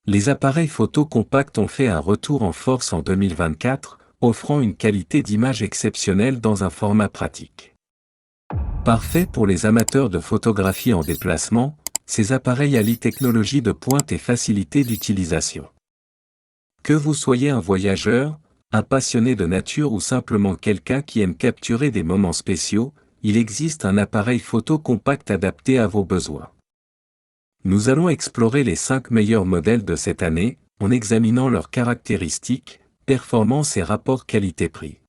Les appareils photo compacts ont fait un retour en force en 2024, offrant une qualité d'image exceptionnelle dans un format pratique. Parfait pour les amateurs de photographie en déplacement, ces appareils allient technologie de pointe et facilité d'utilisation. Que vous soyez un voyageur, un passionné de nature ou simplement quelqu'un qui aime capturer des moments spéciaux, il existe un appareil photo compact adapté à vos besoins. Nous allons explorer les 5 meilleurs modèles de cette année, en examinant leurs caractéristiques, performances et rapports qualité-prix.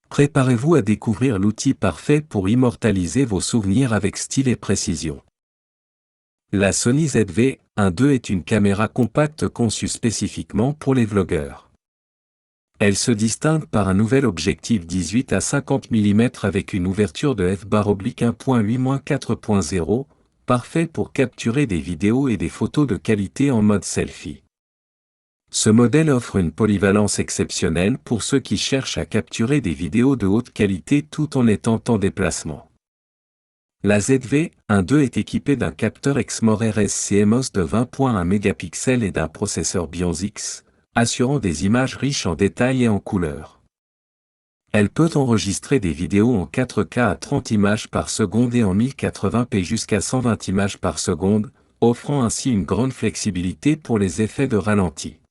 Préparez-vous à découvrir l'outil parfait pour immortaliser vos souvenirs avec style et précision. La Sony ZV-1 II est une caméra compacte conçue spécifiquement pour les vlogueurs. Elle se distingue par un nouvel objectif 18 à 50 mm avec une ouverture de f/1.8-4.0, parfait pour capturer des vidéos et des photos de qualité en mode selfie. Ce modèle offre une polyvalence exceptionnelle pour ceux qui cherchent à capturer des vidéos de haute qualité tout en étant en déplacement. La ZV-1 II est équipée d'un capteur Exmor RS-CMOS de 20.1 mégapixels et d'un processeur Bionics, assurant des images riches en détails et en couleurs. Elle peut enregistrer des vidéos en 4K à 30 images par seconde et en 1080p jusqu'à 120 images par seconde, offrant ainsi une grande flexibilité pour les effets de ralenti.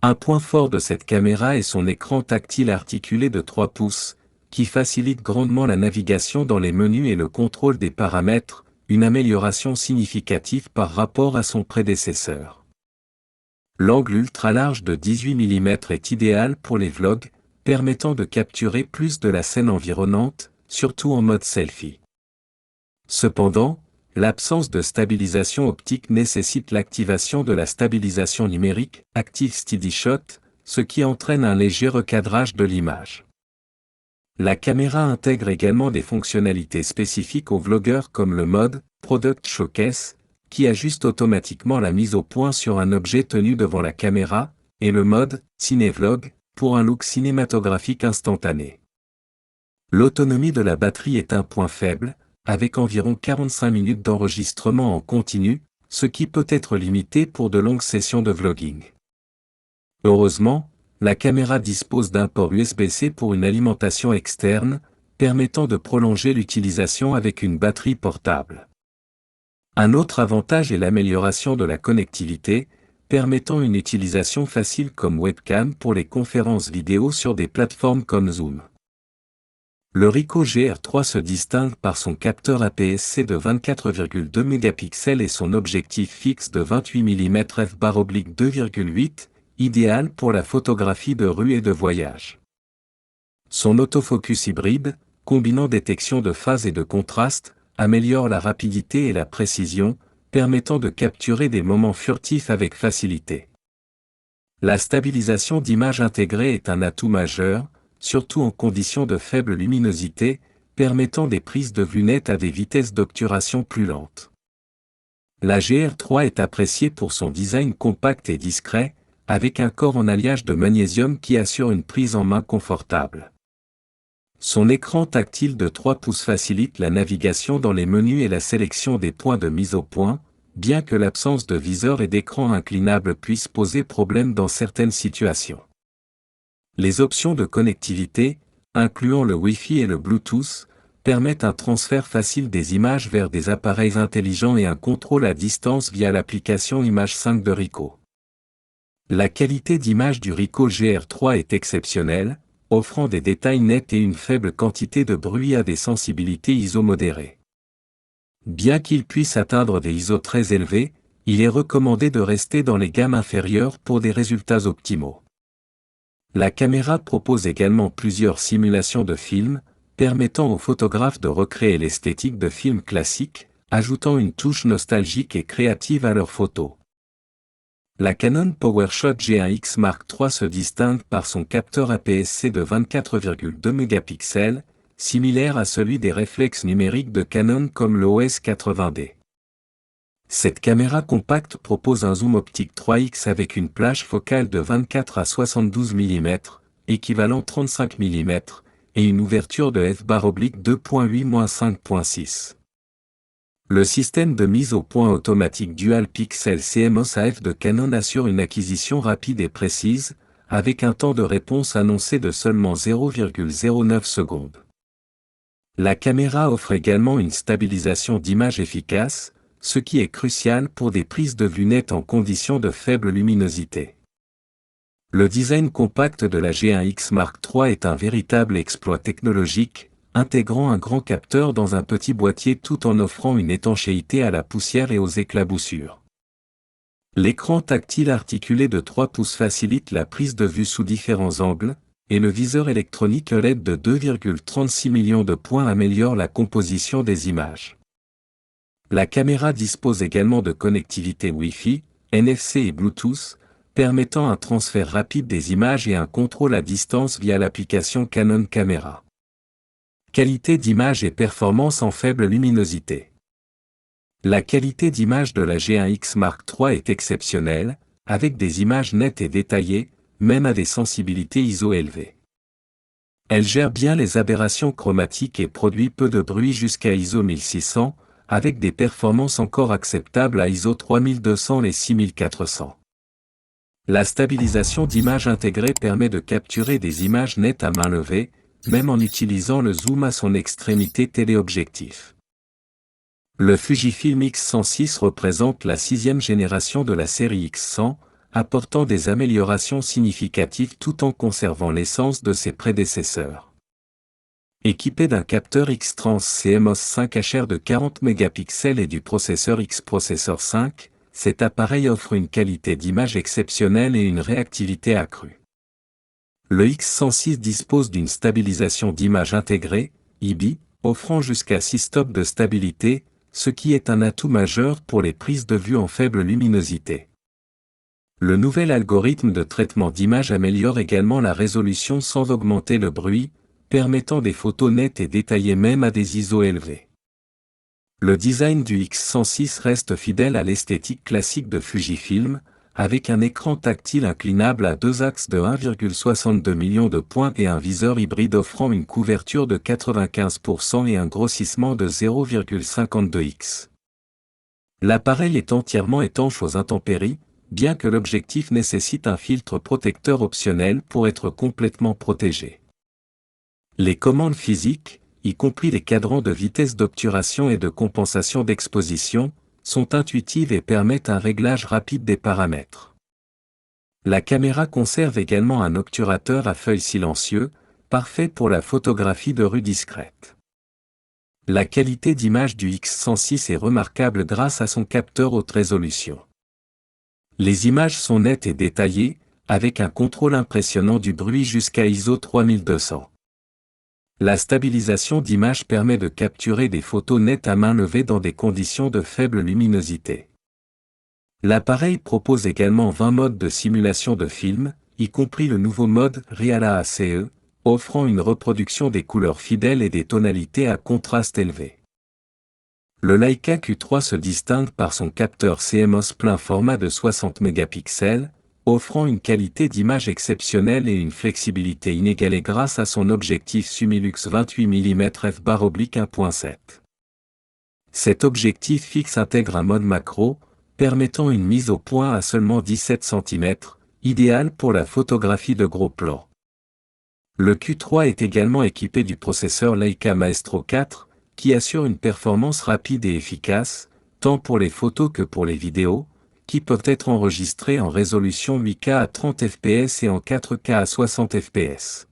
Un point fort de cette caméra est son écran tactile articulé de 3 pouces, qui facilite grandement la navigation dans les menus et le contrôle des paramètres, une amélioration significative par rapport à son prédécesseur. L'angle ultra large de 18 mm est idéal pour les vlogs, permettant de capturer plus de la scène environnante, surtout en mode selfie. Cependant, l'absence de stabilisation optique nécessite l'activation de la stabilisation numérique, Active Steady Shot, ce qui entraîne un léger recadrage de l'image. La caméra intègre également des fonctionnalités spécifiques aux vlogueurs comme le mode Product Showcase, qui ajuste automatiquement la mise au point sur un objet tenu devant la caméra, et le mode Cinévlog, pour un look cinématographique instantané. L'autonomie de la batterie est un point faible, avec environ 45 minutes d'enregistrement en continu, ce qui peut être limité pour de longues sessions de vlogging. Heureusement, la caméra dispose d'un port USB-C pour une alimentation externe, permettant de prolonger l'utilisation avec une batterie portable. Un autre avantage est l'amélioration de la connectivité, permettant une utilisation facile comme webcam pour les conférences vidéo sur des plateformes comme Zoom. Le Ricoh GR3 se distingue par son capteur APS-C de 24,2 mégapixels et son objectif fixe de 28 mm f/2,8, idéal pour la photographie de rue et de voyage. Son autofocus hybride, combinant détection de phase et de contraste, améliore la rapidité et la précision, permettant de capturer des moments furtifs avec facilité. La stabilisation d'image intégrée est un atout majeur, surtout en conditions de faible luminosité, permettant des prises de vue nettes à des vitesses d'obturation plus lentes. La GR3 est appréciée pour son design compact et discret, avec un corps en alliage de magnésium qui assure une prise en main confortable. Son écran tactile de 3 pouces facilite la navigation dans les menus et la sélection des points de mise au point, bien que l'absence de viseur et d'écran inclinable puisse poser problème dans certaines situations. Les options de connectivité, incluant le Wi-Fi et le Bluetooth, permettent un transfert facile des images vers des appareils intelligents et un contrôle à distance via l'application Image 5 de Ricoh. La qualité d'image du Ricoh GR3 est exceptionnelle, offrant des détails nets et une faible quantité de bruit à des sensibilités ISO modérées. Bien qu'il puisse atteindre des ISO très élevés, il est recommandé de rester dans les gammes inférieures pour des résultats optimaux. La caméra propose également plusieurs simulations de films, permettant aux photographes de recréer l'esthétique de films classiques, ajoutant une touche nostalgique et créative à leurs photos. La Canon PowerShot G1X Mark III se distingue par son capteur APS-C de 24,2 mégapixels, similaire à celui des réflexes numériques de Canon comme le OS80D. Cette caméra compacte propose un zoom optique 3x avec une plage focale de 24 à 72 mm, équivalent 35 mm, et une ouverture de f/2.8-5.6. Le système de mise au point automatique Dual Pixel CMOS AF de Canon assure une acquisition rapide et précise, avec un temps de réponse annoncé de seulement 0,09 secondes. La caméra offre également une stabilisation d'image efficace, ce qui est crucial pour des prises de vue nettes en conditions de faible luminosité. Le design compact de la G1X Mark III est un véritable exploit technologique, intégrant un grand capteur dans un petit boîtier tout en offrant une étanchéité à la poussière et aux éclaboussures. L'écran tactile articulé de 3 pouces facilite la prise de vue sous différents angles, et le viseur électronique LED de 2,36 millions de points améliore la composition des images. La caméra dispose également de connectivité Wi-Fi, NFC et Bluetooth, permettant un transfert rapide des images et un contrôle à distance via l'application Canon Camera. Qualité d'image et performance en faible luminosité. La qualité d'image de la G1X Mark III est exceptionnelle, avec des images nettes et détaillées, même à des sensibilités ISO élevées. Elle gère bien les aberrations chromatiques et produit peu de bruit jusqu'à ISO 1600, avec des performances encore acceptables à ISO 3200 et 6400. La stabilisation d'image intégrée permet de capturer des images nettes à main levée, même en utilisant le zoom à son extrémité téléobjectif. Le Fujifilm X106 représente la 6e génération de la série X100, apportant des améliorations significatives tout en conservant l'essence de ses prédécesseurs. Équipé d'un capteur X-Trans CMOS 5HR de 40 mégapixels et du processeur X-Processor 5, cet appareil offre une qualité d'image exceptionnelle et une réactivité accrue. Le X106 dispose d'une stabilisation d'image intégrée, IBI, offrant jusqu'à 6 stops de stabilité, ce qui est un atout majeur pour les prises de vue en faible luminosité. Le nouvel algorithme de traitement d'image améliore également la résolution sans augmenter le bruit, permettant des photos nettes et détaillées même à des ISO élevés. Le design du X106 reste fidèle à l'esthétique classique de Fujifilm, avec un écran tactile inclinable à 2 axes de 1,62 million de points et un viseur hybride offrant une couverture de 95% et un grossissement de 0,52x. L'appareil est entièrement étanche aux intempéries, bien que l'objectif nécessite un filtre protecteur optionnel pour être complètement protégé. Les commandes physiques, y compris les cadrans de vitesse d'obturation et de compensation d'exposition, sont intuitives et permettent un réglage rapide des paramètres. La caméra conserve également un obturateur à feuille silencieux, parfait pour la photographie de rue discrète. La qualité d'image du X106 est remarquable grâce à son capteur haute résolution. Les images sont nettes et détaillées, avec un contrôle impressionnant du bruit jusqu'à ISO 3200. La stabilisation d'image permet de capturer des photos nettes à main levée dans des conditions de faible luminosité. L'appareil propose également 20 modes de simulation de film, y compris le nouveau mode Reala ACE, offrant une reproduction des couleurs fidèles et des tonalités à contraste élevé. Le Leica Q3 se distingue par son capteur CMOS plein format de 60 mégapixels, offrant une qualité d'image exceptionnelle et une flexibilité inégalée grâce à son objectif Sumilux 28 mm f/1.7. Cet objectif fixe intègre un mode macro, permettant une mise au point à seulement 17 cm, idéal pour la photographie de gros plans. Le Q3 est également équipé du processeur Leica Maestro 4, qui assure une performance rapide et efficace, tant pour les photos que pour les vidéos, qui peuvent être enregistrées en résolution 8K à 30 fps et en 4K à 60 fps.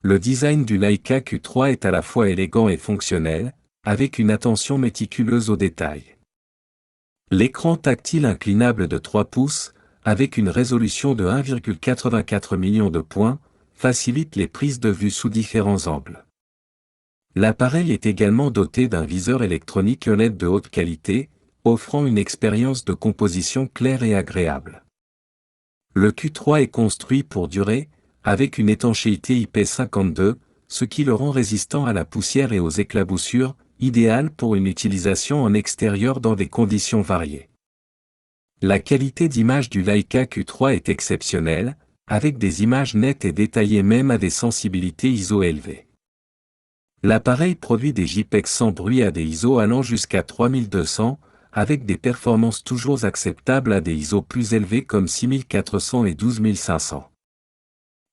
Le design du Leica Q3 est à la fois élégant et fonctionnel, avec une attention méticuleuse aux détails. L'écran tactile inclinable de 3 pouces, avec une résolution de 1,84 million de points, facilite les prises de vue sous différents angles. L'appareil est également doté d'un viseur électronique LED de haute qualité, offrant une expérience de composition claire et agréable. Le Q3 est construit pour durer, avec une étanchéité IP52, ce qui le rend résistant à la poussière et aux éclaboussures, idéal pour une utilisation en extérieur dans des conditions variées. La qualité d'image du Leica Q3 est exceptionnelle, avec des images nettes et détaillées même à des sensibilités ISO élevées. L'appareil produit des JPEG sans bruit à des ISO allant jusqu'à 3200, avec des performances toujours acceptables à des ISO plus élevés comme 6400 et 12500.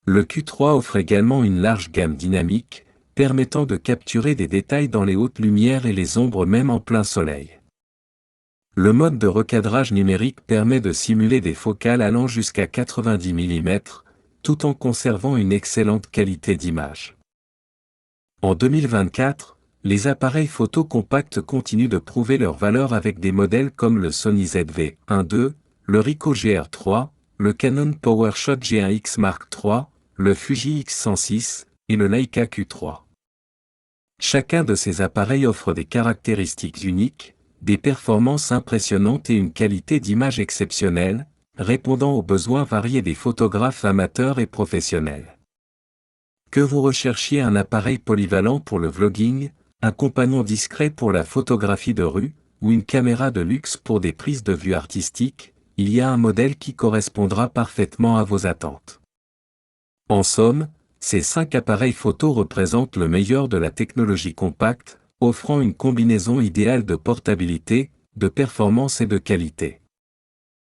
Le Q3 offre également une large gamme dynamique, permettant de capturer des détails dans les hautes lumières et les ombres même en plein soleil. Le mode de recadrage numérique permet de simuler des focales allant jusqu'à 90 mm, tout en conservant une excellente qualité d'image. En 2024, les appareils photo compacts continuent de prouver leur valeur avec des modèles comme le Sony ZV-1 II, le Ricoh GR3, le Canon PowerShot G1X Mark III, le Fuji X106 et le Leica Q3. Chacun de ces appareils offre des caractéristiques uniques, des performances impressionnantes et une qualité d'image exceptionnelle, répondant aux besoins variés des photographes amateurs et professionnels. Que vous recherchiez un appareil polyvalent pour le vlogging, un compagnon discret pour la photographie de rue, ou une caméra de luxe pour des prises de vue artistiques, il y a un modèle qui correspondra parfaitement à vos attentes. En somme, ces 5 appareils photo représentent le meilleur de la technologie compacte, offrant une combinaison idéale de portabilité, de performance et de qualité.